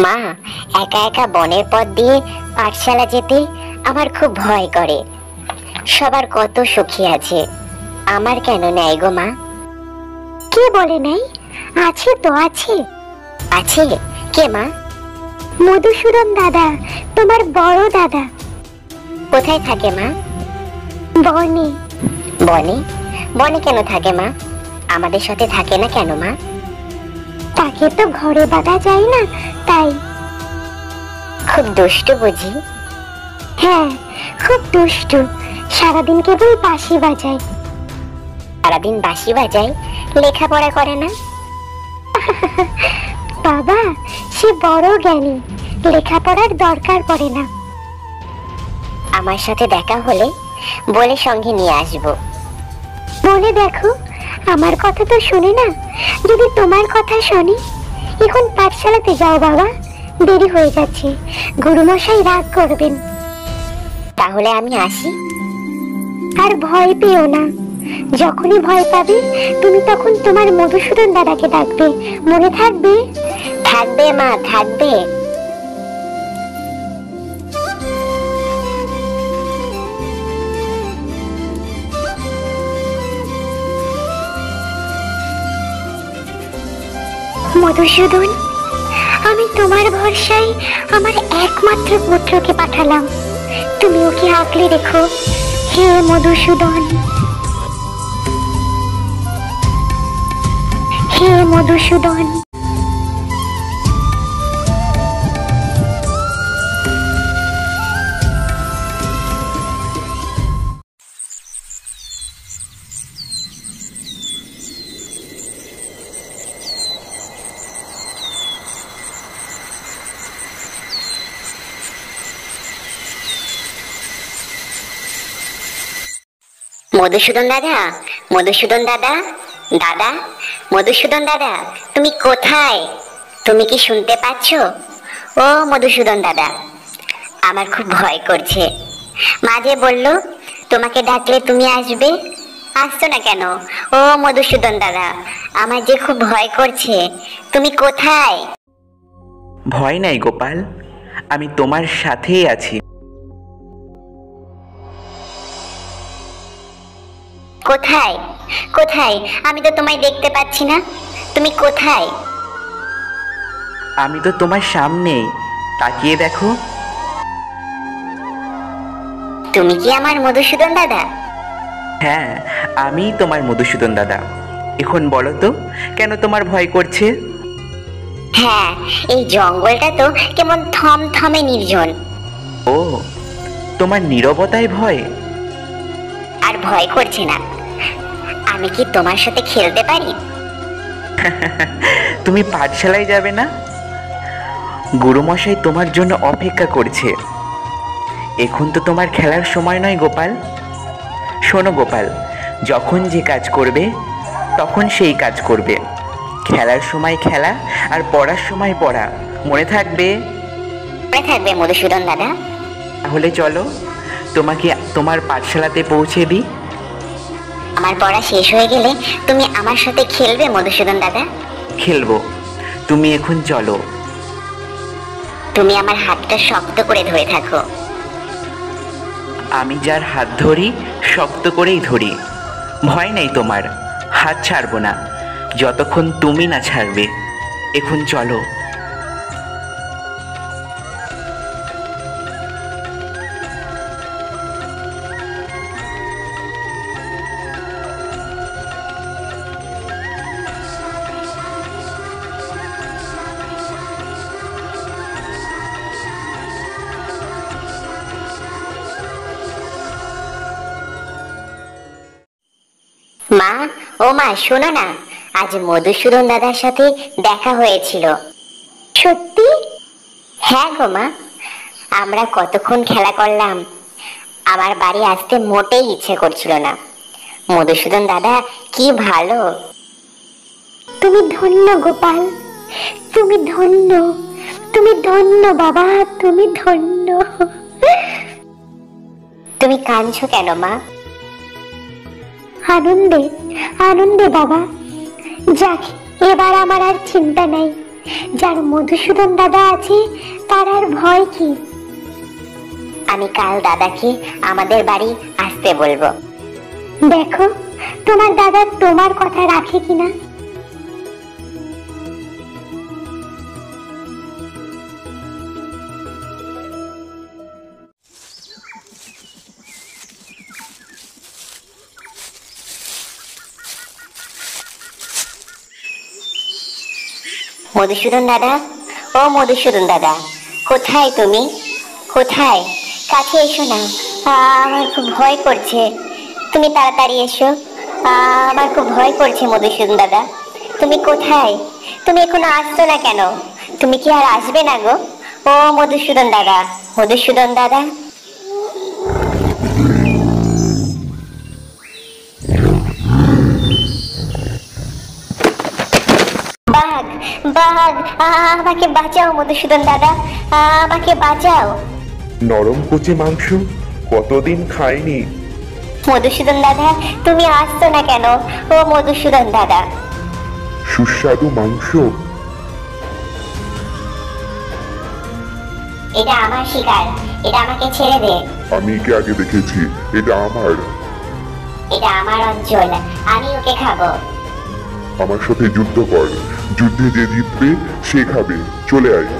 মা, একা একা বনের পথ দিয়ে পাঠশালা যেতে আমার খুব ভয় করে। সবার কত সুখী আছে, আমার কেন নেই গো মা? কে বলে নাই? আছে তো, আছে। আছে? কে মা? মধুসূদন দাদা, তোমার বড় দাদা। কোথায় থাকে মা? বনে। বনে? বনে কেন থাকে মা? আমাদের সাথে থাকে না কেন মা? তাকে তো ঘরে বাঁধা যায় না, তাই। খুব দুষ্টু বুঝি? হ্যাঁ, খুব দুষ্টু। সারাদিন কেবল বাঁশি বাজায়। সারাদিন বাঁশি বাজায়, লেখাপড়া করে না? বাবা, সে বড় জ্ঞানী, লেখাপড়ার দরকার পড়ে না। আমার সাথে দেখা হলে বলে সঙ্গে নিয়ে আসবো। বলে দেখো, আমার কথা তো শুনে না। যদি তোমার কথা শুনি। এখন পাঠশালাতে যাও বাবা, দেরি হয়ে যাচ্ছে, গুরুমশাই রাগ করবেন। তাহলে আমি আসি। আর ভয় পেও না। যখনই ভয় পাবে তুমি তখন তোমার মধুসূদন দাদাকে ডাকবে, মনে থাকবে? থাকবে মা, থাকবে। মধুসূদন, আমি তোমার ভরসায় আমার একমাত্র পুত্রকে পাঠালাম, তুমি ওকে আঁকলে রেখো। হে মধুসূদন, হে মধুসূদন। মধুসূদন দাদা, মধুসূদন দাদা, দাদা, মধুসূদন দাদা, তুমি কোথায়? তুমি কি শুনতে পাচ্ছ? ও মধুসূদন দাদা, আমার খুব ভয় করছে। মাঝে বললো তোমাকে ডাকলে তুমি আসবে, আসছো না কেন? ও মধুসূদন দাদা, আমার যে খুব ভয় করছে, তুমি কোথায়? ভয় নাই গোপাল, আমি তোমার সাথেই আছি। কোথায়? কোথায়? আমি তো তোমায় দেখতে পাচ্ছি না, তুমি কোথায়? আমি তো তোমার সামনেই, তাকিয়ে দেখো। তুমি কি আমার মধুসূদন দাদা? হ্যাঁ, আমি তোমার মধুসূদন দাদা। এখন বলো তো, কেন তোমার ভয় করছে? হ্যাঁ, এই জঙ্গলটা তো কেমন থমথমে নির্জন। ও, তোমার নীরবতায় ভয়? আর ভয় করছে না। আমি কি তোমার সাথে খেলতে পারি? তুমি পাঠশালায় যাবে না? গুরুমশাই তোমার জন্য অপেক্ষা করছে। এখন তো তোমার খেলার সময় নয় গোপাল। শোনো গোপাল, যখন যে কাজ করবে তখন সেই কাজ করবে। খেলার সময় খেলা আর পড়ার সময় পড়া, মনে থাকবে? মনে থাকবে মধুসূদন দাদা। তাহলে চলো, তোমাকে তোমার পাঠশালাতে পৌঁছে দিই। আমার পড়া শেষ হয়ে গেলে তুমি আমার সাথে খেলবে মধুসূদন দাদা? খেলবো, তুমি এখন চলো। তুমি আমার হাতটা শক্ত করে ধরে থাকো। আমি যার হাত ধরি শক্ত করেই ধরি। ভয় নেই তোমার, হাত ছাড়বো না যতক্ষণ তুমি না ছাড়বে। এখন চলো। মা, ও মা, শোনো না, আজ মধুসূদন দাদার সাথে দেখা হয়েছিল। সত্যি? হ্যাঁ গো মা, আমরা কতক্ষণ খেলা করলাম। আমার বাড়ি আসতে মোটেই ইচ্ছে করছিল না। মধুসূদন দাদা কি ভালো। তুমি ধন্য গোপাল, তুমি ধন্য, তুমি ধন্য বাবা, তুমি ধন্য। তুমি কাঁদছো কেন মা? আনন্দে, আনন্দে বাবা। যাক, এবার আমার আর চিন্তা নাই। যার মধুসূদন দাদা আছে তার আর ভয় কি? আমি কাল দাদাকে আমাদের বাড়ি আসতে বলবো। দেখো তোমার দাদা তোমার কথা রাখে কিনা। মধুসূদন দাদা, ও মধুসূদন দাদা, কোথায় তুমি? কোথায়? কাছে এসো না, আমার খুব ভয় করছে। তুমি তাড়াতাড়ি এসো, আমার খুব ভয় করছে। মধুসূদন দাদা, তুমি কোথায়? তুমি এখনো আসছো না কেন? তুমি কি আর আসবে না গো? ও মধুসূদন দাদা, মধুসূদন দাদা। বাঘ, বাঘ, আমাকে বাঁচাও মধুসূদন দাদা, আমাকে বাঁচাও। নরম কুচি মাংস কতদিন খাইনি। মধুসূদন দাদা, তুমি আসছো না কেন? ও মধুসূদন দাদা। সুস্বাদু মাংস। এটা আমার শিকার, এটা আমাকে ছেড়ে দে। আমি একে আগে দেখেছি, এটা আমার। এটা আমার অঞ্চল, আমি ওকে খাবো। আমার সাথে যুদ্ধ কর, যুদ্ধে যে জিতবে সে খাবে। চলে আয়।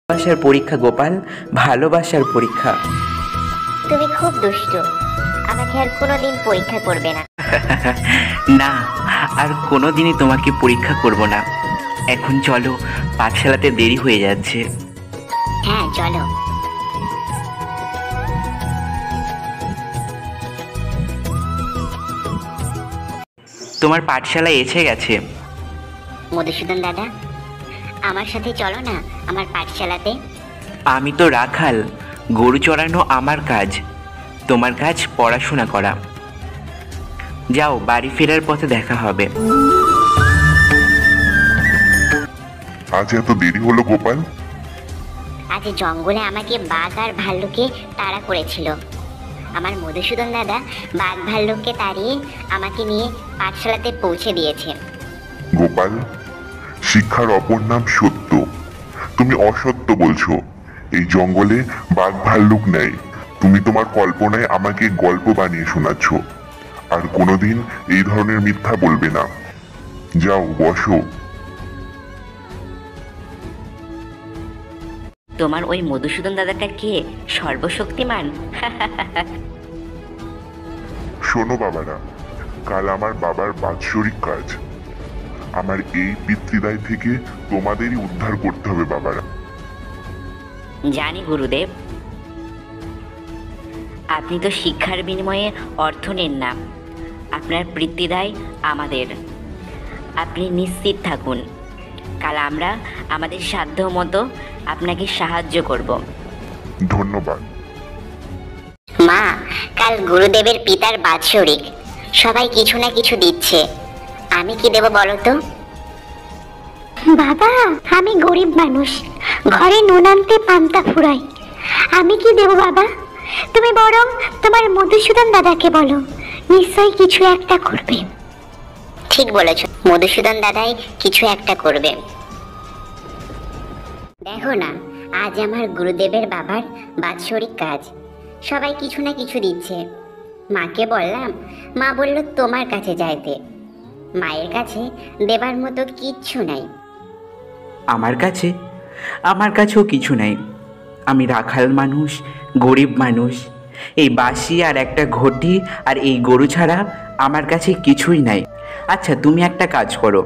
ভালোবাসার পরীক্ষা গোপাল, ভালোবাসার পরীক্ষা। তুমি খুব দুষ্টু, আমাকে আর কোনোদিন পরীক্ষা করবে না। না, আর কোনোদিনই তোমাকে পরীক্ষা করব না। এখন চলো, পাঠশালাতে দেরি হয়ে যাচ্ছে। হ্যাঁ চলো। তোমার পাঠশালায় এসে গেছে। মধুসূদন দাদা, আমার সাথে চলো না আমার পাঠশালাতে। আমি তো রাখাল, গরু চড়ানো আমার কাজ, তোমার কাজ পড়াশোনা করা। যাও, বাড়ি ফেরার পথে দেখা হবে। আজ এত দেরি হলো গোপাল? আজ জঙ্গলে আমাকে বাঘ আর ভাল্লুকে তাড়া করেছিল। আমার মধুসূদন দাদা বাঘ ভাল্লুককে তাড়িয়ে আমাকে নিয়ে পাঠশালাতে পৌঁছে দিয়েছে। গোপাল, শিক্ষার অপর নাম সত্য। তুমি অসত্য বলছো। এই জঙ্গলে বাঘ ভাল্লুক নেই। তুমি তোমার কল্পনায় আমাকে গল্প বানিয়ে শোনাচ্ছ। আর কোনোদিন এই ধরনের মিথ্যা বলবে না। যাও, বসো। তোমার ওই মধুসূদন দাদাটা কে? সর্বশক্তিমান? শোনো বাবারা, কাল আমার বাবার বাৎসরিক কাজ। আমার এই পিতৃদায় থেকে তোমাদেরই উদ্ধার করতে হবে বাবারা। জানি গুরুদেব, আপনি তো শিক্ষার বিনিময়ে অর্থ নেন না। আপনার পিতৃদায় আমাদের। আপনি নিশ্চিত থাকুন, কাল আমরা আমাদের সাধ্য মতো আপনাকে সাহায্য করব। ধন্যবাদ। মা, কাল গুরুদেবের পিতার বাৎসরিক, সবাই কিছু না কিছু দিচ্ছে, আমি কি দেব বলো তো? বাবা, আমি গরিব মানুষ, ঘরে নুন আনতে পান্তা ফুরাই, আমি কি দেব বাবা? তুমি বরং তোমার মধুসূদন দাদাকে বলো, নিশ্চয়ই কিছু একটা করবে। ঠিক বলেছ, মধুসূদন দাদাই কিছু একটা করবে। দেখো না, আজ আমার গুরুদেবের বাবার বাৎসরিক কাজ, সবাই কিছু না কিছু দিচ্ছে। মাকে বললাম, মা বলল তোমার কাছে যাইতে, মায়ের কাছে দেবার মতো কিচ্ছু নাই। আমার কাছেও কিছু নাই। আমি রাখাল মানুষ, গরিব মানুষ। এই বাঁশি আর একটা ঘটি আর এই গরু ছাড়া আমার কাছে কিছুই নাই। আচ্ছা, তুমি একটা কাজ করো,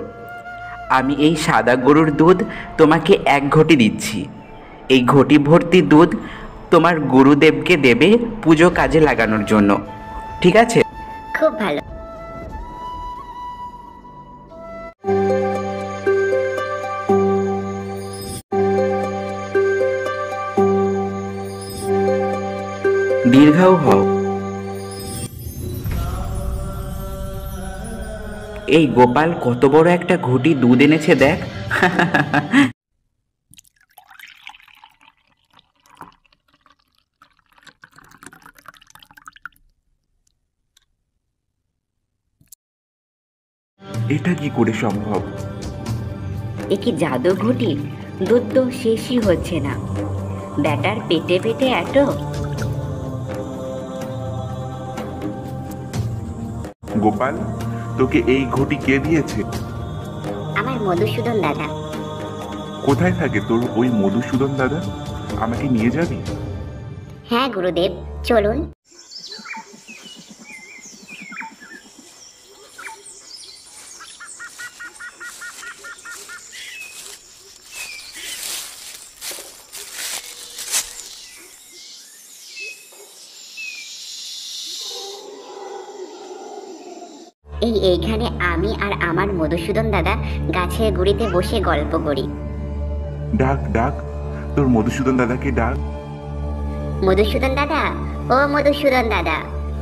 আমি এই সাদা গরুর দুধ তোমাকে 1 ঘটি দিচ্ছি। এই ঘটি ভর্তি দুধ তোমার গুরুদেবকে দেবে পুজো কাজে লাগানোর জন্য, ঠিক আছে? খুব ভালো। দীর্ঘায়ু হও। এই গোপাল কত বড় একটা ঘটি দুধ এনেছে দেখ। এটা কি করে সম্ভব? এ কি জাদু ঘটি? দুধ তো শেষই হচ্ছে না, ব্যাটার পেটে পেটে এত। গোপাল, তোকে এই ঘটি কে দিয়েছে? আমার মধুসূদন দাদা। কোথায় থাকে তোর ওই মধুসূদন দাদা? আমাকে নিয়ে যাবি? হ্যাঁ গুরুদেব, চলুন। এইখানে আমি আর আমার মধুসূদন দাদা গাছের গুড়িতে বসে গল্প করি। ডাক ডাক, তোর মধুসূদন দাদাকে ডাক। মধুসূদন দাদা, ও মধুসূদন দাদা,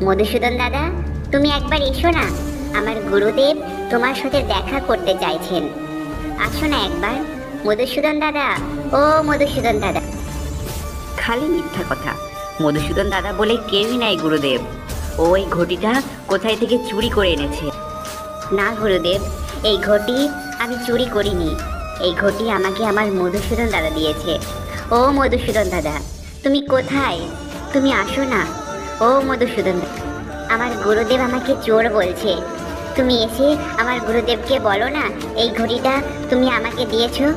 মধুসূদন দাদা, তুমি একবার এসো না, আমার গুরুদেব তোমার সাথে দেখা করতে চাইছেন, আসো না একবার। মধুসূদন দাদা, ও মধুসূদন দাদা। খালি মিথ্যা কথা, মধুসূদন দাদা বলে কেউই নাই গুরুদেব। ওই ঘটিটা কোথায় থেকে চুরি করে এনেছে। না গুরুদেব, এই ঘটি আমি চুরি করিনি, এই ঘটি আমাকে আমার মধুসূদন দাদা দিয়েছে। ও মধুসূদন দাদা, তুমি কোথায়? তুমি আসো না, ও মধুসূদন দাদা। আমার গুরুদেব আমাকে চোর বলছে, তুমি এসে আমার গুরুদেবকে বলো না এই ঘটিটা তুমি আমাকে দিয়েছো।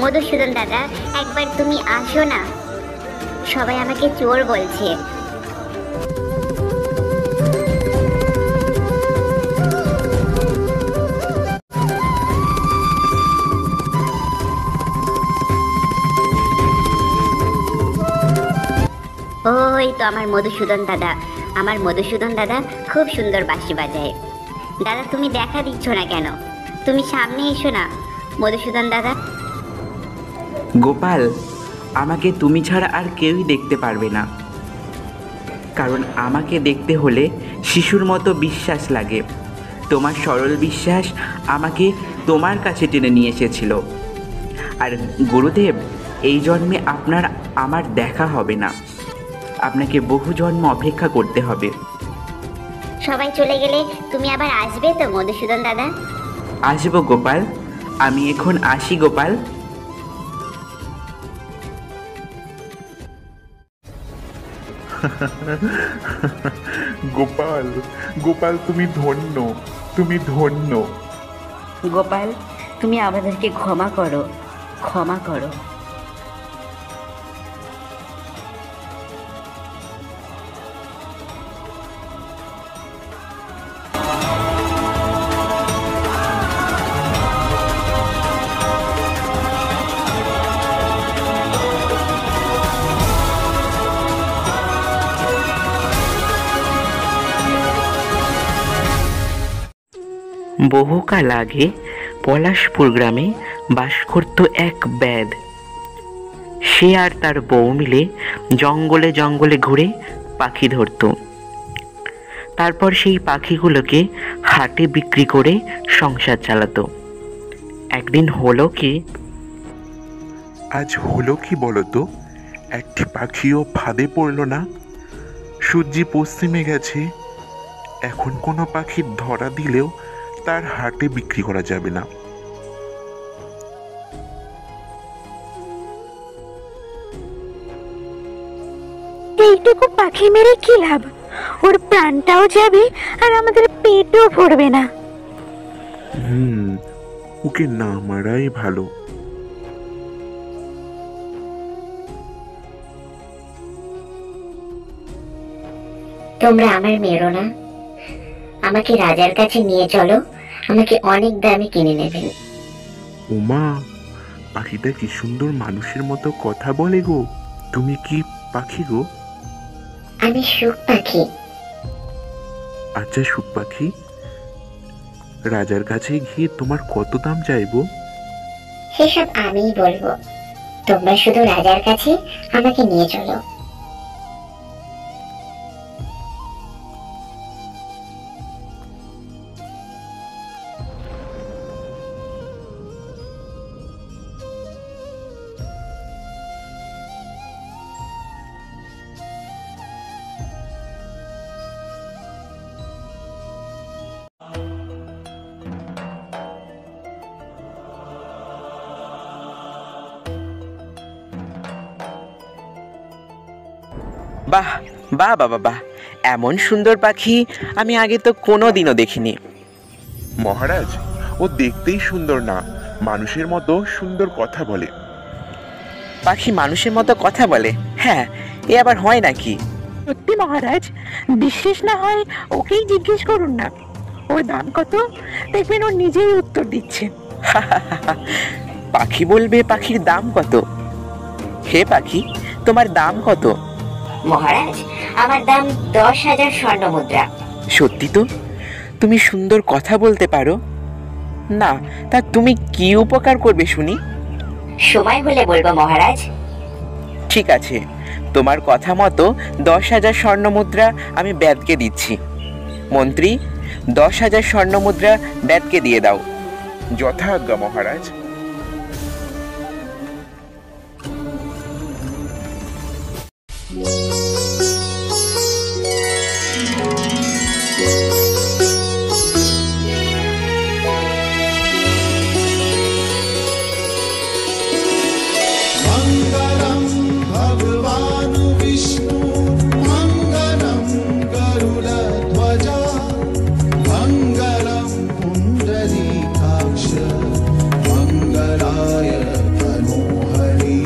মধুসূদন দাদা, একবার তুমি আসো না, সবাই আমাকে চোর বলছে। ওই তো আমার মধুসূদন দাদা, আমার মধুসূদন দাদা খুব সুন্দর বাঁশি বাজায়। দাদা, তুমি দেখা দিচ্ছ না কেন? তুমি সামনে এসো না মধুসূদন দাদা। গোপাল, আমাকে তুমি ছাড়া আর কেউই দেখতে পারবে না, কারণ আমাকে দেখতে হলে শিশুর মতো বিশ্বাস লাগে। তোমার সরল বিশ্বাস আমাকে তোমার কাছে টেনে নিয়ে এসেছিল। আর গুরুদেব, এই জন্মে আমার দেখা হবে না, আপনাকে বহু জন্ম অপেক্ষা করতে হবে। সবাই চলে গেলে তুমি আবার আসবে তো মধুসূদন দাদা? আসবো গোপাল, আমি এখন আসি গোপাল। গোপাল, গোপাল, তুমি ধন্য, তুমি ধন্য। গোপাল, তুমি আমাদেরকে ক্ষমা করো, ক্ষমা করো। বহুকাল আগে পলাশপুর গ্রামে বাস করত এক ব্যাধ। সে আর তার বউ মিলে জঙ্গলে জঙ্গলে ঘুরে পাখি ধরত। তারপর সেই পাখিগুলোকে হাটে বিক্রি করে সংসার চালাতো। একদিন হলো কি, আজ হলো কি বলতো? একটি পাখিও ফাঁদে পড়ল না। সূর্য পশ্চিমে গেছে, এখন কোনো পাখির ধরা দিলেও তার হাটে বিক্রি করা যাবে না। এইটুকু পাখি মেরে কি লাভ? ওর প্রাণটাও যাবে আর আমাদের পেটও ভরবে না। ওকে না মারাই ভালো। তোমরা আমার মেরো না, আমাকে রাজার কাছে নিয়ে চলো, আমাকে অনেক দামে কিনে নেবেন। ওমা, পাখিটা কি সুন্দর মানুষের মতো কথা বলে গো। তুমি কি পাখি গো? আমি সুখ পাখি। আচ্ছা সুখ পাখি, রাজার কাছে গিয়ে তোমার কত দাম চাইবো? সেসব আমিই বলবো, তোমরা শুধু রাজার কাছে আমাকে নিয়ে চলো। বাহ বাহ বাবা বাহ, এমন সুন্দর পাখি আমি আগে তো কোনো দিনও দেখিনি। মহারাজ, ও দেখতেই সুন্দর না, মানুষের মতো সুন্দর কথা বলে। পাখি মানুষের মতো কথা বলে? হ্যাঁ, এ আবার হয় নাকি? সত্যি মহারাজ, বিশ্বাস না হয় ওকেই জিজ্ঞেস করুন না। ওর দাম কত? দেখবেন ও নিজেই উত্তর দিচ্ছে। পাখি বলবে পাখির দাম কত? হে পাখি, তোমার দাম কত? মহারাজ, আমার দাম 10,000 স্বর্ণ মুদ্রা। সত্যি তো? তুমি সুন্দর কথা বলতে পারো না? তা তুমি কি উপকার করবে শুনি? সময় হলে বলবো মহারাজ। ঠিক আছে, তোমার কথা মতো 10,000 স্বর্ণ মুদ্রা আমি ব্যাদকে দিচ্ছি। মন্ত্রী, 10,000 স্বর্ণ মুদ্রা ব্যাদকে দিয়ে দাও। যথাজ্ঞা মহারাজ। मङ्गलं भगवान् विष्णु मङ्गलं गरुडध्वजा मङ्गलं पुण्डरीकाक्ष मङ्गलाय तनोहरि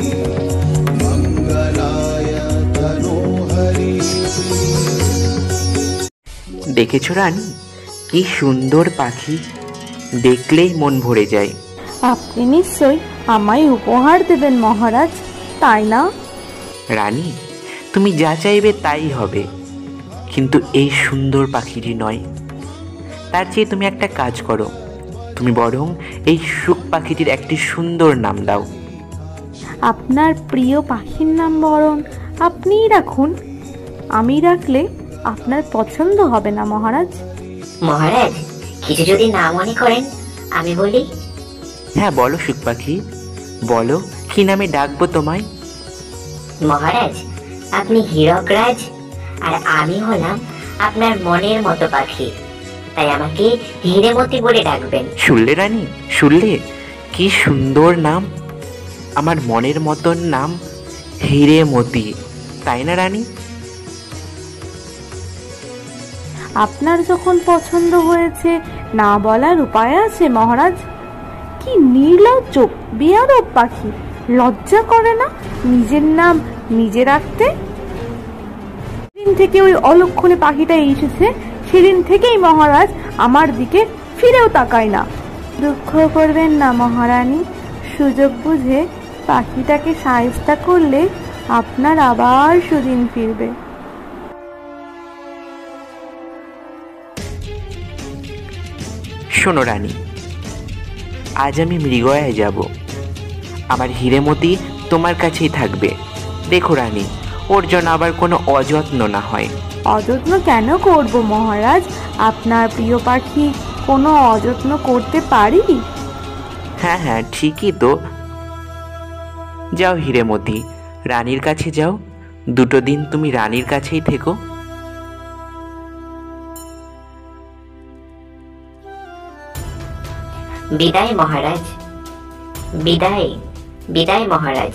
मङ्गलाय तनोहरि। দেখেছো রানী, কি সুন্দর পাখি, দেখলেই মন ভরে যায়। আপনি নিশ্চয়ই আমায় উপহার দেবেন মহারাজ, তাই না? রানী, তুমি যা চাইবে তাই হবে, কিন্তু এই সুন্দর পাখিটি নয়। তার চেয়ে তুমি একটা কাজ করো, তুমি বরং এই সুখ পাখিটির একটি সুন্দর নাম দাও। আপনার প্রিয় পাখির নাম বরং আপনিই রাখুন। আমি রাখলে আপনার পছন্দ হবে না মহারাজ। মহারাজ, কিছু যদি না মনে করেন আমি বলি। হ্যাঁ বলো সুখ পাখি, বলো কি নামে ডাকবো তোমায়? মহারাজ, আপনি হীরকরাজ আর আমি হলাম আপনার মনের মতো পাখি, তাই আমাকে হীরেমতি বলে ডাকবেন। শুনলে রানী, শুনলে? কি সুন্দর নাম, আমার মনের মতন নাম, হীরেমতি, তাই না রানী? আপনার যখন পছন্দ হয়েছে, না বলার উপায় আছে মহারাজ? কি নির্লজ্জ বেয়াদব পাখি, লজ্জা করে না নিজের নাম নিজে রাখতে? সেদিন থেকে ওই অলক্ষণে পাখিটা এসেছে, সেদিন থেকেই মহারাজ আমার দিকে ফিরেও তাকায় না। দুঃখ করবেন না মহারানী, সুযোগ বুঝে পাখিটাকে সায়স্তা করলে আপনার আবার সুদিন ফিরবে। শোনো রানী, আজ আমি মৃগয়ায় যাব। আমার হিরেমতি তোমার কাছেই থাকবে। দেখো রানী, ওর জন্য আবার কোনো অযত্ন না হয়। অযত্ন কেন করব মহারাজ? আপনার প্রিয় পাখি কোনো অযত্ন করতে পারি? হ্যাঁ হ্যাঁ, ঠিকই তো। যাও হিরেমতি, রানীর কাছে যাও। দুটো দিন তুমি রানীর কাছেই থেকো। বিদায় মহারাজ, বিদায়, বিদায় মহারাজ।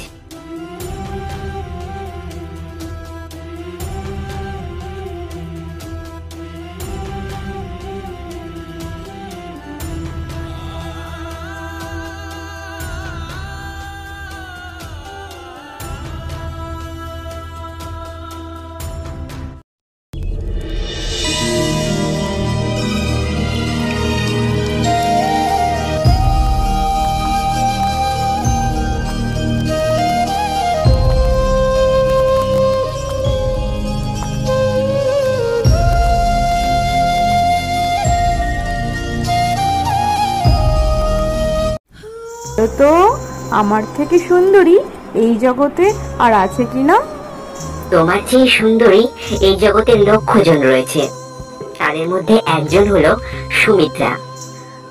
তো আমার থেকে সুন্দরী এই জগতে আর আছে কি না? তোমার চেয়ে সুন্দরী এই জগতে লক্ষ জন রয়েছে। তাদের মধ্যে একজন হলো সুমিত্রা।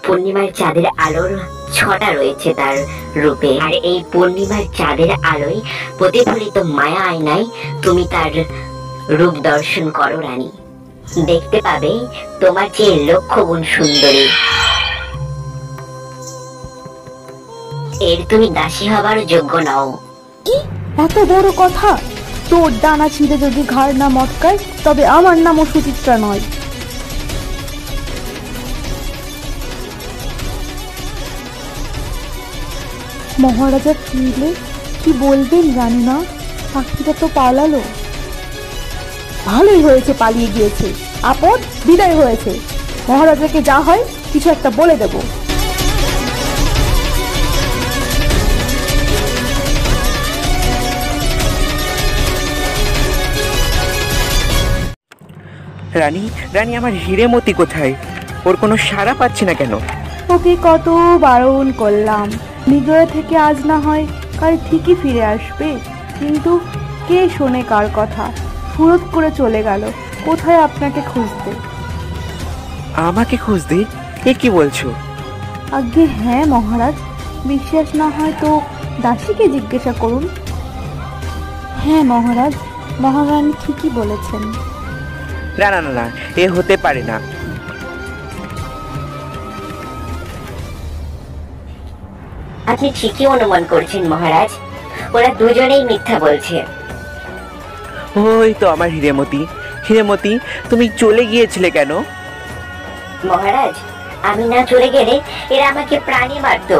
পূর্ণিমার চাঁদের আলোর ছটা রয়েছে তার রূপে, আর এই পূর্ণিমার চাঁদের আলোয় প্রতিফলিত মায়া আয়নায় তুমি তার রূপ দর্শন করো রানী। দেখতে পাবে তোমার চেয়ে লক্ষ গুণ সুন্দরী। এর তুমি দাসী হবার যোগ্য নও। কি এত বড় কথা? তোর ডানা ছিঁড়ে যদি ঘাড় না মটকায় তবে আমার নামও সুচিত্রা নয়। মহারাজা ফিরলে কি বলবেন জানি না। পাখিটা তো পালালো। ভালোই হয়েছে পালিয়ে গিয়েছে, আপদ বিদায় হয়েছে। মহারাজাকে যা হয় কিছু একটা বলে দেব। রানী, রানী, আমার হিরেমতি কোথায়? ওর কোনো সাড়া পাচ্ছি না কেন? ওকে কত বারণ করলাম, মৃগয়া থেকে আজ না হয় কাল ঠিকই ফিরে আসবে, কিন্তু কে শোনে কার কথা? ফুরত করে চলে গেল কোথায় আপনাকে খুঁজতে। আমাকে খুঁজতে? এ কি বলছো? আজ্ঞে হ্যাঁ মহারাজ, বিশ্বাস না হয় তো দাসীকে জিজ্ঞাসা করুন। হ্যাঁ মহারাজ, মহারানী ঠিকই বলেছেন। না না না না, এ হতে পারে না। আপনি ঠিকই অনুমান করছেন মহারাজ, ওরা দুজনেই মিথ্যা বলছে। ওই তো আমার হিরেমতি। হিরেমতি, তুমি চলে গিয়েছিলে কেন? মহারাজ, আমি না চলে গেলে এরা আমাকে প্রাণে মারতো।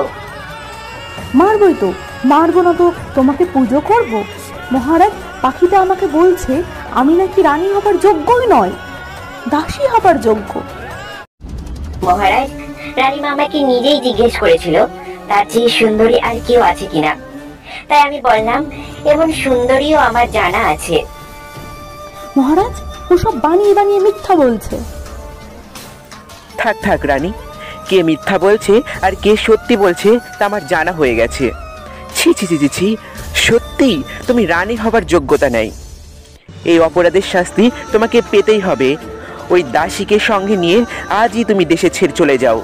মারবই তো, মারবো না তো তোমাকে পুজো করব? মহারাজ, পাখিটা আমাকে বলছে আমি নাকি রানী হবার যোগ্যই নয়, দাসী হবার যোগ্য। মহারাজ, রানীমা আমাকে নিজেই জিজ্ঞেস করেছিল তার চেয়ে সুন্দরী আর কেউ আছে কিনা। তাই আমি বললাম এমন সুন্দরীও আমার জানা আছে। মহারাজ, ওসব বানিয়ে বানিয়ে মিথ্যা বলছে। থাক থাক রানী, কে মিথ্যা বলছে আর কে সত্যি বলছে তা আমার জানা হয়ে গেছে। ছি ছি ছি ছি ছি, সত্যি তুমি রানী হবার যোগ্যতা নেই। এই অপরাধের শাস্তি তোমাকে পেতেই হবে। ওই দাসীকে সঙ্গে নিয়ে আজই তুমি দেশে ছেড়ে চলে যাও।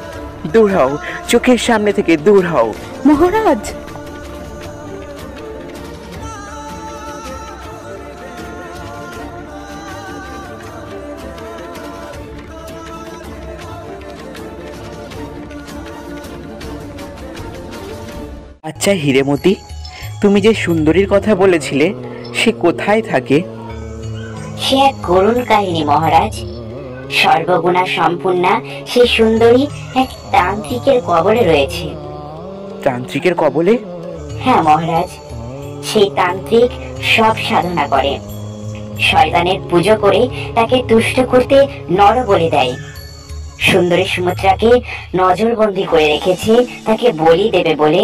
দূর হও, চোখের সামনে থেকে দূর হও। মহারাজ, আচ্ছা হিরেমতি, তুমি যে সুন্দরীর কথা বলেছিলে সে কোথায় থাকে? সে এক করুণ কাহিনী মহারাজ। সর্বগুণা সম্পূর্ণা সেই সুন্দরী এক তান্ত্রিকের কবলে রয়েছে। তান্ত্রিকের কবলে? হ্যাঁ মহারাজ, সেই তান্ত্রিক সব সাধনা করে, শয়তানের পুজো করে তাকে তুষ্ট করতে নর বলি দেয়। সুন্দরী সুমিত্রাকে নজরবন্দি করে রেখেছে তাকে বলি দেবে বলে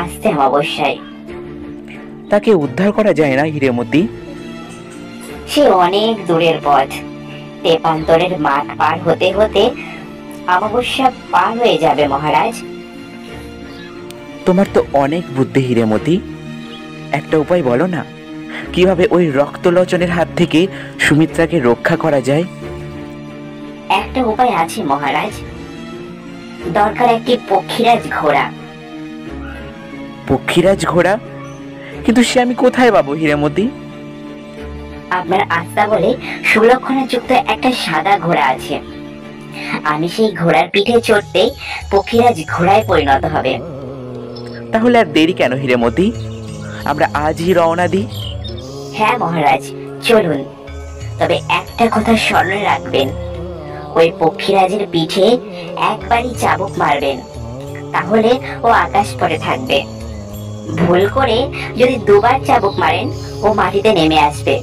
আসতে অমাবস্যায়। তাকে উদ্ধার করা যায় না হিরেমতি? সে অনেক দূরের পথ, তেপান্তরের মাঠ পার হতে হতে অমাবস্যা পার হয়ে যাবে মহারাজ। তোমার তো অনেক বুদ্ধি হীরেমতি, একটা উপায় বলো না, কিভাবে ওই রক্তলোচনের হাত থেকে সুমিত্রাকে রক্ষা করা যায়? একটা উপায় আছে মহারাজ, দরকার একটি পক্ষীরাজ ঘোড়া। পক্ষীরাজ ঘোড়া? কিন্তু সে আমি কোথায় পাবো হীরেমতি? আপনার আস্থা বলে সুলক্ষণা যুক্ত একটা সাদা ঘোড়া আছে, আমি সেই ঘোড়ার পিঠে চড়তে পক্ষীরাজ ঘোড়ায় পরিণত হবে। তাহলে আর দেরি কেন হীরেমতি, আমরা আজই রওনা দিই। হ্যাঁ মহারাজ, চলুন। তবে একটা কথা স্মরণে রাখবেন, ওই পক্ষীরাজের পিঠে একবারই চাবুক মারবেন, তাহলে ও আকাশ পথে থাকবে। ভুল করে যদি দুবার চাবুক মারেন ও মাটিতে নেমে আসবে।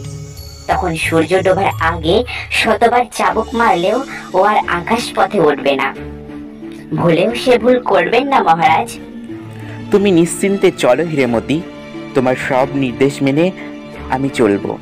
তখন সূর্য ডোবার আগে শতবার চাবুক মারলেও ও আর আকাশ পথে উঠবে না। ভুলেও সে ভুল করবেন না মহারাজ। তুমি নিশ্চিন্তে চলো হীরেমতি, তোমার সব নির্দেশ মেনে আমি চলবো।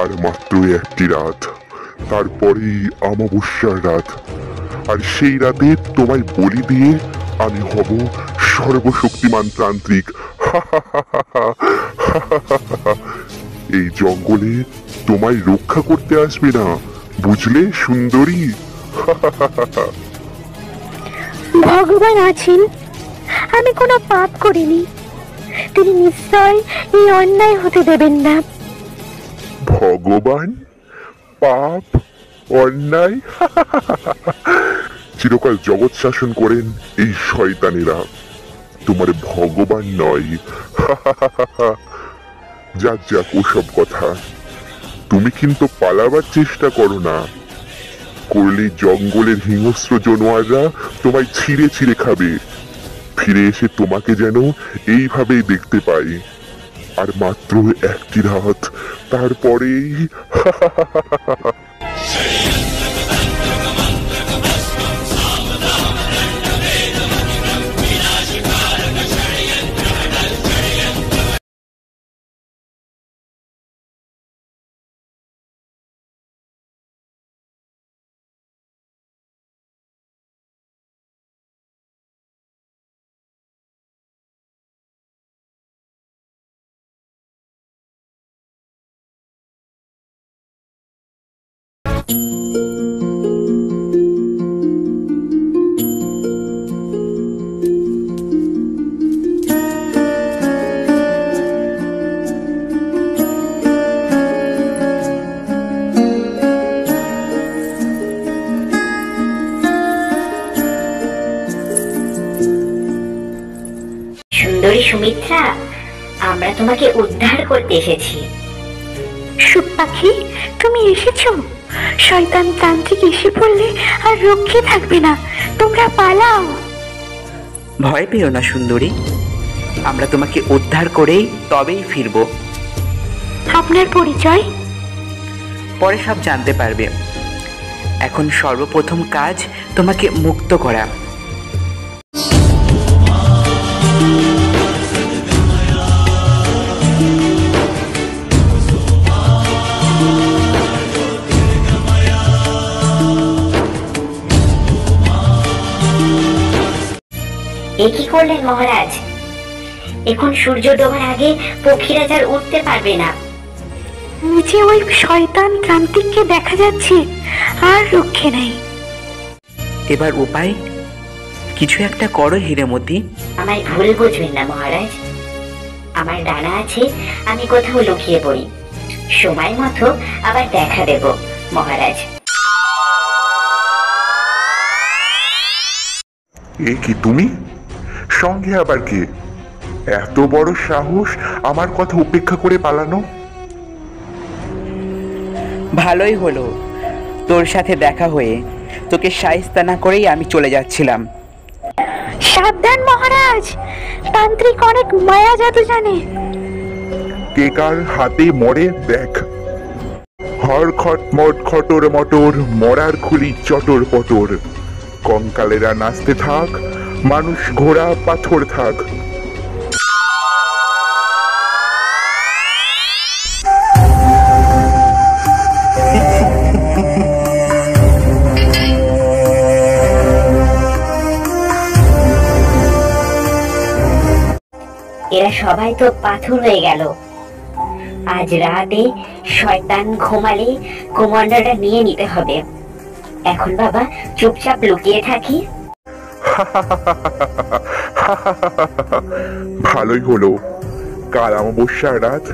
আর মাত্র একটি রাত, তারপরেই অমাবস্যার রাত। আর সেই রাতে তোমায় বলি দিয়ে আমি হব সর্বশক্তিমান তান্ত্রিক। এই জঙ্গলে তোমায় রক্ষা করতে আসবে না, বুঝলে সুন্দরী? ভগবান আছেন, আমি কোনো পাপ করিনি, তিনি নিশ্চয় এই অন্যায় হতে দেবেন না। ভগবান? পাপ? অন্যায়? চিরকাল জগৎ শাসন করেন এই শয়তানেরা, তোমার ভগবান নয়। যাক যাক ওসব কথা, তুমি কিন্তু পালাবার চেষ্টা করো না, করলে জঙ্গলের হিংস্র জানোয়াররা তোমায় ছিঁড়ে ছিঁড়ে খাবে। ফিরে এসে তোমাকে যেন এইভাবেই দেখতে পাই। আর মাত্র একটি রাত, তারপরেই সুন্দরী সুমিত্রা, আমরা তোমাকে উদ্ধার করতে এসেছি। সুখ পাখি, তুমি এসেছো? শয়তান তান্ত্রিক এসে পড়লে আর রক্ষে থাকবে না, তোমরা পালাও। ভয় পেও না সুন্দরী, আমরা তোমাকে উদ্ধার করেই তবেই ফিরবো। আপনার পরিচয়? পরে সব জানতে পারবে, এখন সর্বপ্রথম কাজ তোমাকে মুক্ত করা। এ কি করলেন মহারাজ? এখন সূর্য ডোবার আগে পক্ষীরাজ আর উঠতে পারবে না। নিচে ওই শয়তান তান্ত্রিককে দেখা যাচ্ছে, আর রক্ষে নেই। এবার উপায় কিছু একটা করো হীরেমতি। আমায় ভুল বুঝবেন না মহারাজ, আমার ডানা আছে, আমি কোথাও লুকিয়ে পড়ি, সময় মতো আবার দেখা দেব মহারাজ। এ কি তুমি? সঙ্গে আবার কে? এত বড় সাহস আমার কথা উপেক্ষা করে পালানো? ভালোই হলো তোর সাথে দেখা হয়ে। তোকে শায়েস্তা না করেই আমি চলে যাচ্ছিলাম। সাবধান মহারাজ, তান্ত্রিক অনেক মায়া জাদু জানে। কে কার হাতে মরে দেখ। হর খট মট খটর মটর, মরার খুলি চটর পটর। কঙ্কালেরা নাচতে থাক, মানুষ ঘোড়া পাথর থাক। এরা সবাই তো পাথর হয়ে গেল। আজ রাতে শয়তান ঘুমালে কুমন্ডলটা নিয়ে নিতে হবে। এখন বাবা চুপচাপ লুকিয়ে থাকি। ভালোই হলো, কাল অমাবস্যার রাত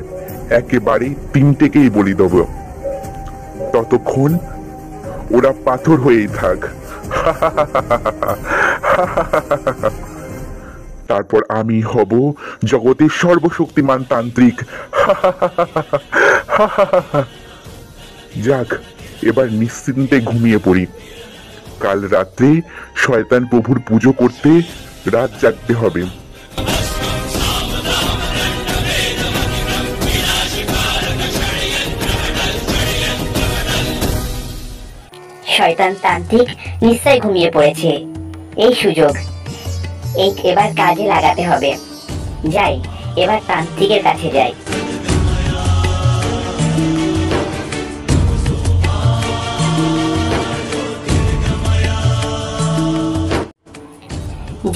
একেবারে 3টেকেই বলি দেব। ততক্ষণ ওরা পাথর হয়েই থাক। তারপর আমি হব জগতের সর্বশক্তিমান তান্ত্রিক। যাক, এবার নিশ্চিন্তে ঘুমিয়ে পড়ি। কাল রাত্রে শয়তান প্রভুর পুজো করতে রাত জাগতে হবে। শয়তান তান্ত্রিক নিশ্চয় ঘুমিয়ে পড়েছে। এই সুযোগ এবার কাজে লাগাতে হবে। যাই, এবার তান্ত্রিকের কাছে যাই।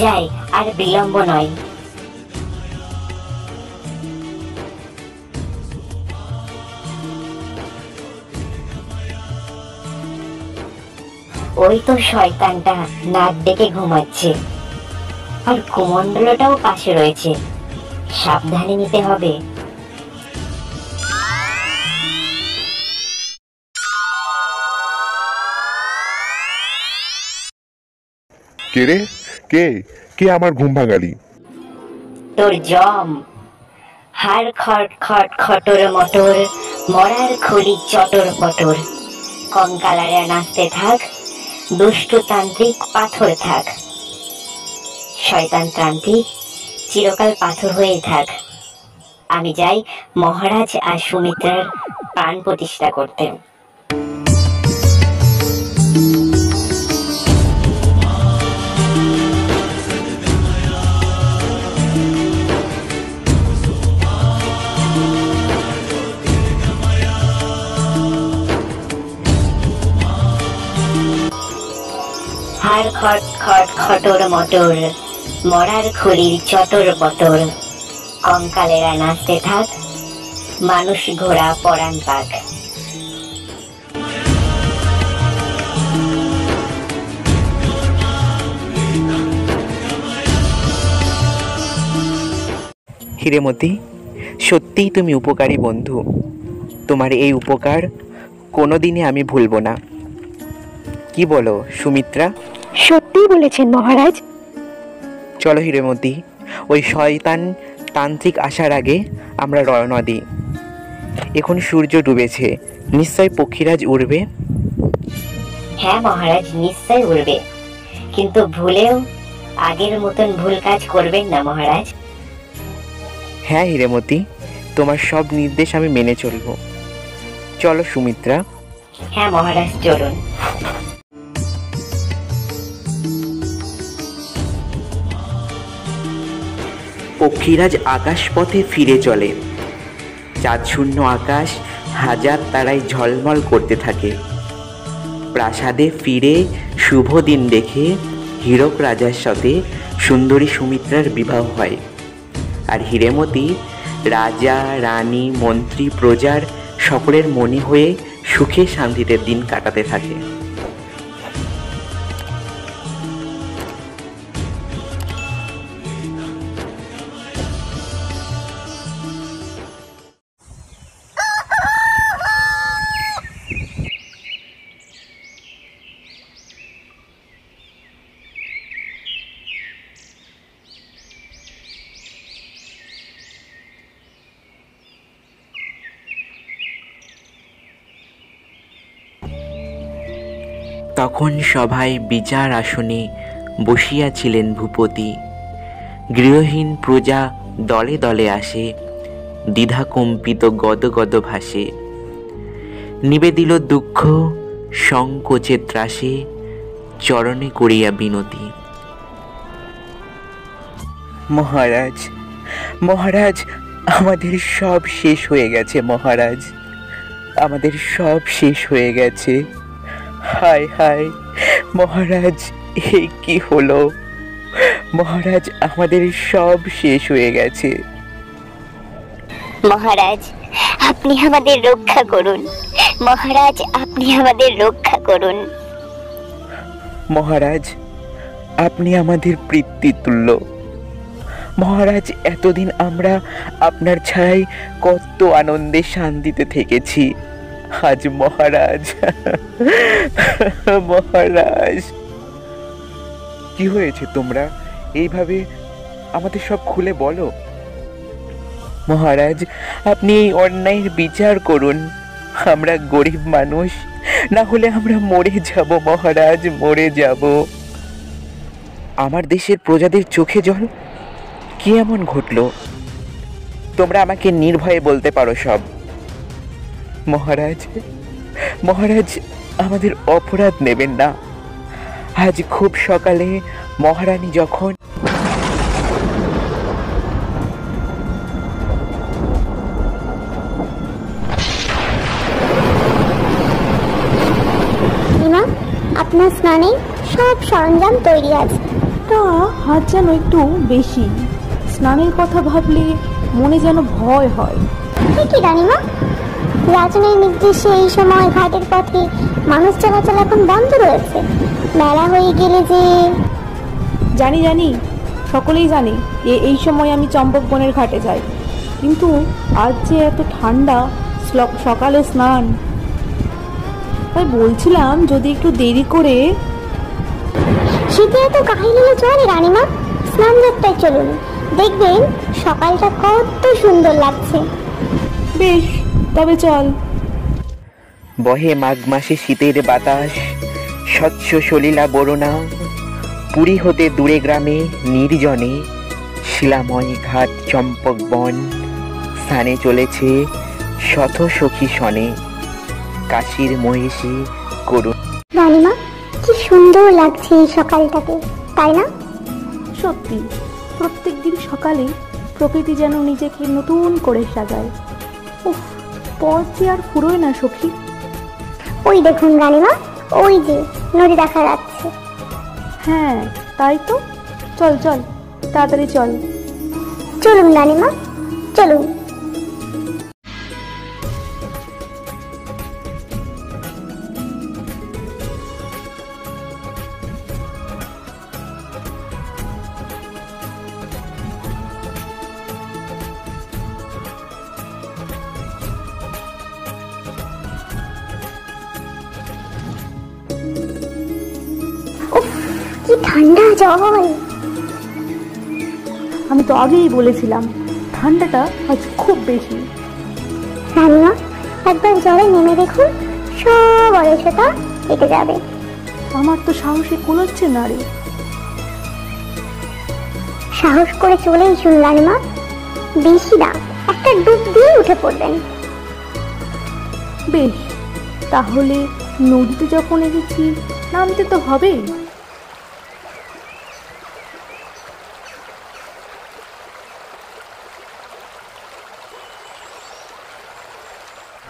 যাই, আর বিলম্ব নয়। ওই তো শয়তানটা নাক ডেকে ঘুমাচ্ছে, আর কুমন্ডলটাও পাশে রয়েছে। সাবধানে নিতে হবে। কে রে? কে কে আমার ঘুম ভাঙালি? তোর জম। হাড় খট খট খটর মটর, মরার খুলি চটর পটর। কঙ্কালারা নাচতে থাক, দুষ্টু তান্ত্রিক পাথর থাক। শয়তান তান্ত্রিক চিরকাল পাথর হয়ে থাক। আমি যাই মহারাজ আর সুমিত্রার প্রাণ প্রতিষ্ঠা করতে। হাড় খট খট খটর মটর, মরার খুলির চটর পটর। কঙ্কালেরা নাচতে থাক, মানুষ ঘোড়া পরাণ পাক। হিরেমতি, সত্যিই তুমি উপকারী বন্ধু। তোমার এই উপকার কোনোদিনই আমি ভুলব না। কি বলো সুমিত্রা? সত্যিই বলেছেন মহারাজ। চলো হিরেমতি, ওই শয়তান তান্ত্রিক আসার আগে আমরা রওনা দিই। এখন সূর্য ডুবেছে, নিশ্চয় পক্ষীরাজ উড়বে। হ্যাঁ মহারাজ, নিশ্চয় উড়বে, কিন্তু ভুলেও আগের মতন ভুল কাজ করবেন না মহারাজ। হ্যাঁ হিরেমতি, তোমার সব নির্দেশ আমি মেনে চলব। চলো সুমিত্রা। হ্যাঁ মহারাজ, চলুন। পক্ষীরাজ আকাশপথে ফিরে চলে। চাঁদ শূন্য আকাশ হাজার তারায় ঝলমল করতে থাকে। প্রাসাদে ফিরে শুভ দিন দেখে হীরক রাজার সাথে সুন্দরী সুমিত্রার বিবাহ হয়। আর হিরেমতি রাজা রানী মন্ত্রী প্রজার সকলের মনে হয়ে সুখে শান্তিতে দিন কাটাতে থাকে। তখন সভায় বিচার আসনে বসিয়াছিলেন ভূপতি। গৃহহীন প্রজা দলে দলে আসে, দ্বিধাকম্পিত গদগদ ভাসে। নিবেদিল দুঃখ সংকোচে ত্রাসে, চরণে করিয়া বিনতি। মহারাজ, মহারাজ, আমাদের সব শেষ হয়ে গেছে মহারাজ, আমাদের সব শেষ হয়ে গেছে। হায় হায় মহারাজ, এ কি হলো মহারাজ, আমাদের সব শেষ হয়ে গেছে। মহারাজ, আপনি আমাদের রক্ষা করুন। মহারাজ, আপনি আমাদের রক্ষা করুন। মহারাজ, আপনি আমাদের পিতৃতুল্য। মহারাজ, এতদিন আমরা আপনার ছায়ায় কত আনন্দে শান্তিতে থেকেছি। আজ মহারাজ, মহারাজ। কি হয়েছে তোমরা? এইভাবে আমাদের সব খুলে বলো। মহারাজ, আপনি এই অন্যায়ের বিচার করুন। আমরা গরিব মানুষ, না হলে আমরা মরে যাব মহারাজ, মরে যাব। আমার দেশের প্রজাদের চোখে জল, কি এমন ঘটলো? তোমরা আমাকে নির্ভয়ে বলতে পারো সব। মহারাজ, মহারাজ, আমাদের অপরাধ নেবেন না। আজ খুব সকালে মহারানী যখন আপনার স্নানে সব সরঞ্জাম তৈরি আছে। তা হাত যেন একটু বেশি, স্নানের কথা ভাবলে মনে যেন ভয় হয়। কি রানীমা, রাজনের নির্দেশে এই সময় ঘাটের পথে মানুষ চলাচল এখন বন্ধ রয়েছে। মেলা হয়ে গেলে যে। জানি জানি, সকলেই জানে এই সময় আমি চম্পক বনের ঘাটে যাই, কিন্তু আজ যে এত ঠান্ডা, সকালে স্নান, তাই বলছিলাম যদি একটু দেরি করে। শীতে এত কাহিনী চলে রানীমা, স্নান যাত্রায় চলুন, দেখবেন সকালটা কত সুন্দর লাগছে। বেশ, তবে চল। বহে মাঘ মাসে শীতের বাতাস, স্বচ্ছ সলিলা বরণা। পুরী হতে দূরে গ্রামে নির্জনে, শিলাময় ঘাট চম্পক বন। স্থানে চলেছে শত সখী শনে, কাশীর মহিষী করুণ। রানীমা, কি সুন্দর লাগছে এই সকালটাকে, তাই না? সত্যি, প্রত্যেক দিন সকালে প্রকৃতি যেন নিজেকে নতুন করে সাজায়। উফ, পথ যে আর ফুরোয় না সখী। ওই দেখুন রানীমা, ওই যে নদী দেখা যাচ্ছে। হ্যাঁ, তাই তো। চল চল, তাড়াতাড়ি চল। চলুন রানীমা, চলুন। কি ঠান্ডা জল! আমি তো আগেই বলেছিলাম ঠান্ডাটা আজ খুব বেশি। রানীমা, একবার জলে নেমে দেখুন, সব অলসতা কেটে যাবে। আমার তো সাহসে কুলোচ্ছে না রে। সাহস করে চলেই শুন রানীমা, বেশি না, একটা ডুব দিয়ে উঠে পড়বেন। বেশ, তাহলে নদীতে যখন এসেছি নামতে তো হবেই।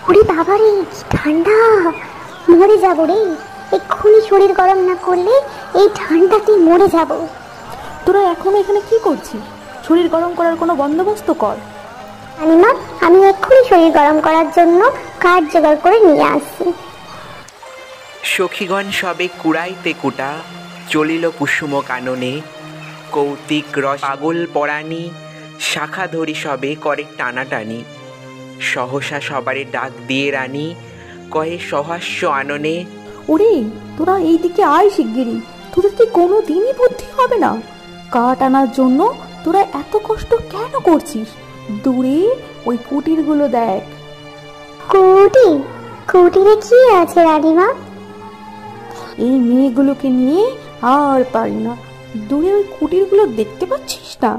ওরে বাবারে, কি ঠান্ডা! মরে যাব রে, এক্ষুনি শরীর গরম না করলে এই ঠান্ডাতে মরে যাব। তোরা এখনো এখানে কি করছিস? শরীর গরম করার কোনো বন্দোবস্ত কর। রানীমা, আমি এক্ষুনি শরীর গরম করার জন্য কাঠ জোগাড় করে নিয়ে আসছি। সখীগণ সবে কুড়াইতে কুটা, চলিল কুসুম কাননে। কৌতিক রস পাগল পরাণী, শাখা ধরি সবে করে টানাটানি। সহসা সবারে ডাক দিয়ে রানী, কহে সহাস্য আননে। ওরে, তোরা এই দিকে আয় শিগগিরি, তোদের কি কোনো দিনই বুদ্ধি হবে না? কাঠ আনার জন্য তোরা এত কষ্ট কেন করছিস? দূরে ওই কুটিরগুলো দেখ। কুটির? কুটিরে কি আছে রানীমা? এই মেয়েগুলোকে নিয়ে আর পারি না। দূরে ওই কুটিরগুলো দেখতে পাচ্ছিস না?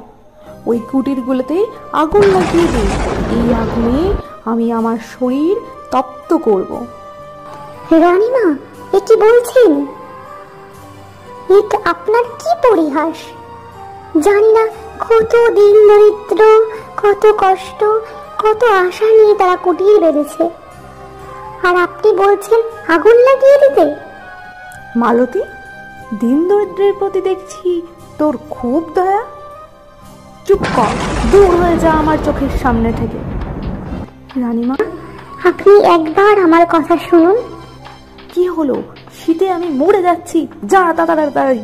ওই কুটিরগুলোতে আগুন লাগিয়ে দিই। এই আগুনে আমি আমার শরীর তপ্ত করব। রানীমা, এ কি বলছেন? আপনার কি পরিহাস! জানি না কত দিন দরিদ্র, কত কষ্ট, কত আশা নিয়ে তারা কুটির বেঁধেছে, আর আপনি বলছেন আগুন লাগিয়ে দিতে? মালতী, দিন দরিদ্রের প্রতি দেখছি তোর খুব দয়া। চুপ কর, দূর হয়ে যা আমার চোখের সামনে থেকে। রানীমা, আপনি একবার আমার কথা শুনুন। কি হলো? শীতে আমি মরে যাচ্ছি, যা তাড়াতাড়ি।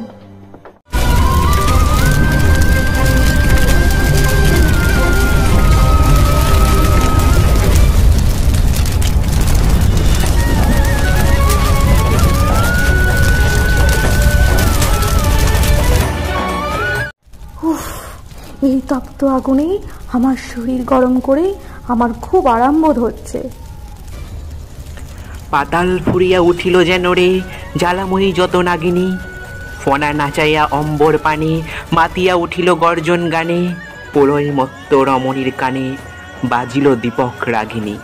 এই তপ্ত আগুনে আমার শরীর গরম করে আমার খুব আরাম বোধ হচ্ছে। পাতাল ফুরিয়া উঠিল যেন রে জ্বালাময়ী যত নাগিনী, ফনা নাচাইয়া অম্বর পানে মাতিয়া উঠিল গর্জন গানে, প্রলয় মত্ত রমণীর কানে বাজিল দীপক রাগিনী।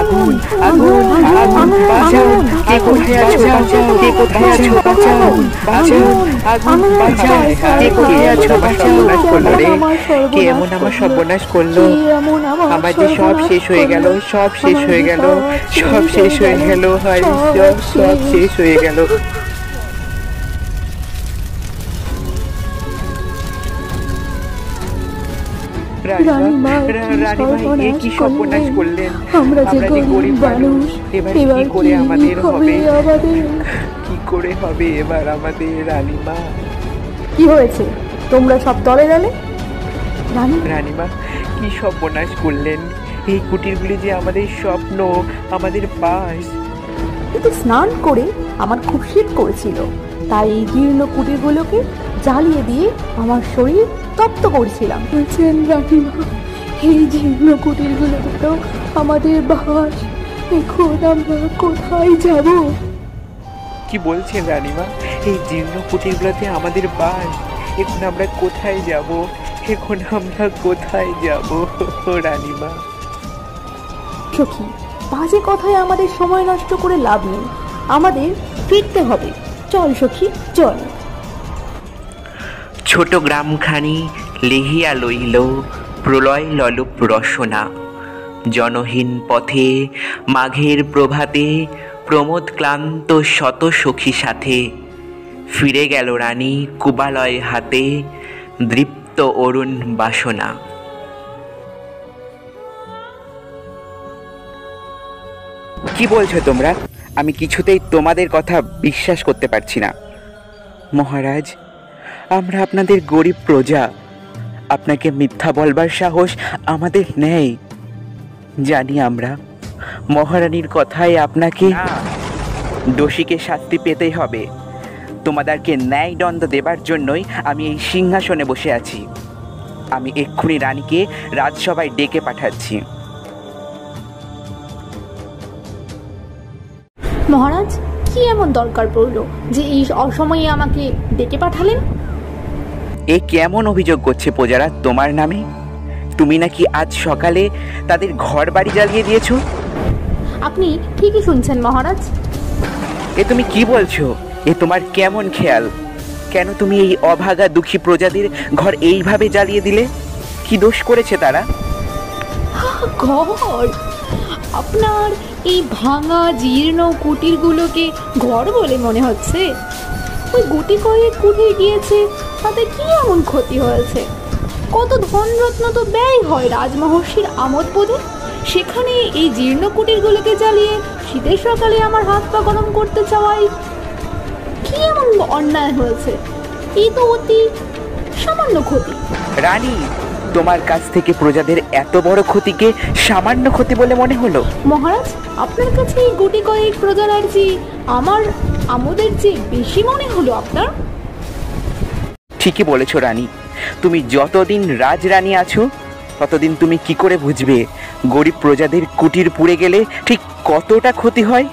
আগুন আগুন আগুন বাঁচাও, কে কোথায় আছো বাঁচাও, কে কোথায় আছো বাঁচাও, বাঁচাও আগুন বাঁচাও, কে কোথায় আছো বাঁচাও। সর্বনাশ করলো রে, কে এমন আমার সর্বনাশ করলো? আমার যে সব শেষ হয়ে গেল, সব শেষ হয়ে গেল, সব শেষ হয়ে গেল, হায় সব শেষ হয়ে গেল। রানীমা, এ কি সর্বনাশ করলেন? আমরা যে গরিব মানুষ, এবার কি করে আমাদের হবে? কি করে হবে এবার আমাদের? রানীমা, কি হয়েছে? তোমরা সব দলে দলে? রানীমা, কি সর্বনাশ করলেন? এই কুটিরগুলি যে আমাদের স্বপ্ন, আমাদের বাস। কিন্তু স্নান করে আমার খুব শীত করেছিল, তাই এই জীর্ণ কুটিরগুলোকে জ্বালিয়ে দিয়ে আমার শরীর তপ্ত করছিলাম। বলছেন রানীমা, এই জীর্ণ কুটিরগুলো তো আমাদের বাস, এখন আমরা কোথায় যাব? কি বলছেন রানীমা? এই জীর্ণ কুটিরগুলোতে আমাদের বাস, এখন আমরা কোথায় যাব? এখন আমরা কোথায় যাব রানীমা? সখী, বাজে কথায় আমাদের সময় নষ্ট করে লাভ নেই, আমাদের ফিরতে হবে। চল সখী, চল। ছোট গ্রামখানি লিহিয়া লইল প্রলয় ললুপ রসনা, জনহীন পথে মাঘের প্রভাতে প্রমোদ ক্লান্ত শত সখী সাথে, ফিরে গেল রানী কুবালয় হাতে দৃপ্ত অরুণ বাসনা। কি বলছো তোমরা? আমি কিছুতেই তোমাদের কথা বিশ্বাস করতে পারছি না। মহারাজ, আমরা আপনাদের গরিব প্রজা, আপনাকে মিথ্যা বলবার সাহস আমাদের নেই। জানি আমরা মহারানীর কথায় আপনাকে দোষীকে শাস্তি পেতেই হবে। তোমাদেরকে ন্যায় দণ্ড দেবার জন্যই আমি এই সিংহাসনে বসে আছি। আমি এক্ষুনি রানীকে রাজসভায় ডেকে পাঠাচ্ছি। মহারাজ, কি এমন দরকার পড়লো যে এই অসময়ে আমাকে ডেকে পাঠালেন? এ কেমন অভিযোগ করছে প্রজারা তোমার নামে? তুমি নাকি আজ সকালে তাদের ঘর বাড়ি জ্বালিয়ে দিয়েছো। আপনি ঠিকই শুনছেন মহারাজ। এ তুমি কি বলছো? এ তোমার কেমন খেয়াল? কেন তুমি এই অভাগা দুঃখী প্রজাদের ঘর এইভাবে জ্বালিয়ে দিলে? কি দোষ করেছে তারা? ঘর? আপনার এই ভাঙা জীর্ণ কুটিরগুলোকে ঘর বলে মনে হচ্ছে? ওই গুটি কয়েক কুটির গিয়েছে, তাতে কি এমন ক্ষতি হয়েছে? কত ধনরত্ন তো ব্যয় হয় রাজমহর্ষির আমোদ বোধে, সেখানে এই জীর্ণ কুটিরগুলোকে জ্বালিয়ে শীতের সকালে আমার হাত পা গরম করতে চাওয়াই কি এমন অন্যায় হয়েছে? এই তো অতি সামান্য ক্ষতি। রানী, তোমার কাছ থেকে প্রজাদের এত বড় ক্ষতিকে সামান্য ক্ষতি বলে মনে হলো? মহারাজ, আপনার কাছে এই গুটি কয়েক প্রজার আর্জি আমার আমোদের চেয়ে বেশি মনে হলো আপনার? ঠিকই বলেছো রানী। তুমি যতদিন রাজরানী আছো ততদিন তুমি কি করে বুঝবে গরিব প্রজাদের কুটির পুড়ে গেলে ঠিক কতটা ক্ষতি হয়?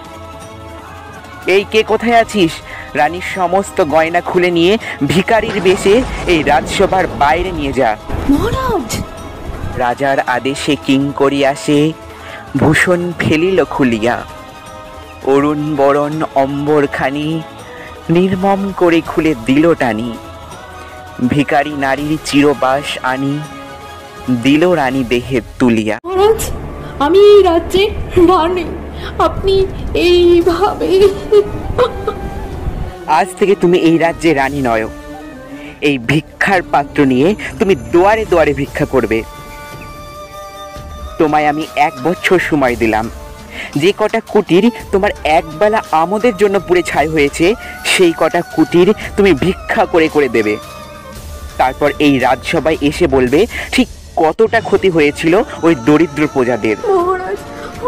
এই কে কোথায় আছিস? রানীর সমস্ত গয়না খুলে নিয়ে ভিখারির বেশে এই রাজসভার বাইরে নিয়ে যা। মহারাজ! রাজার আদেশে কিঙ্করি আসে, ভূষণ ফেলিল খুলিয়া। অরুণ বরণ অম্বরখানি নির্মম করে খুলে দিল টানি। ভিখারি নারীর চিরবাস আনি, দিল রানী দেহে তুলিয়া। মহারাজ, আমি এই রাজ্যে রানী, আপনি এইভাবে। আজ থেকে তুমি এই রাজ্যে রানী নয়, এই ভিক্ষার পাত্র নিয়ে তুমি দুয়ারে দুয়ারে ভিক্ষা করবে। তোমায় আমি 1 বছর সময় দিলাম। যে কটা কুটির তোমার একবেলা আমোদের জন্য পুড়ে ছাই হয়েছে, সেই কটা কুটির তুমি ভিক্ষা করে করে দেবে। তারপর এই রাজসভায় এসে বলবে ঠিক কতটা ক্ষতি হয়েছিল ওই দরিদ্র প্রজাদের। মহারাজ,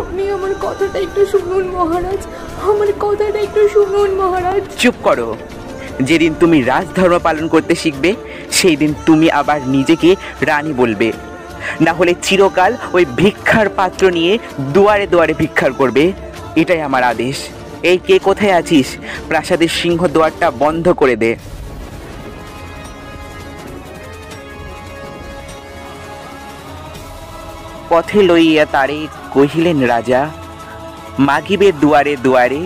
আপনি আমার কথাটা একটু শুনুন মহারাজ, আমার কথাটা একটু শুনুন মহারাজ। চুপ করো। যেদিন তুমি রাজধর্ম পালন করতে শিখবে, সেই দিন তুমি আবার নিজেকে রানী বলবে। না হলে চিরকাল ওই ভিক্ষার পাত্র নিয়ে দুয়ারে দুয়ারে ভিক্ষার করবে। এটাই আমার আদেশ। এই কে কোথায় আছিস? প্রাসাদের সিংহ দুয়ারটা বন্ধ করে দে। পথে লইয়া তারে কহিলেন রাজা, মাগিবে দুয়ারে দুয়ারে।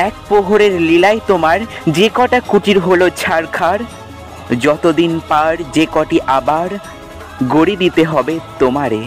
1 প্রহরের লীলায় তোমার যে কটা কুটির হলো ছাড়খাড়, যতদিন পার যে কটি আবার গড়ি দিতে হবে তোমারে।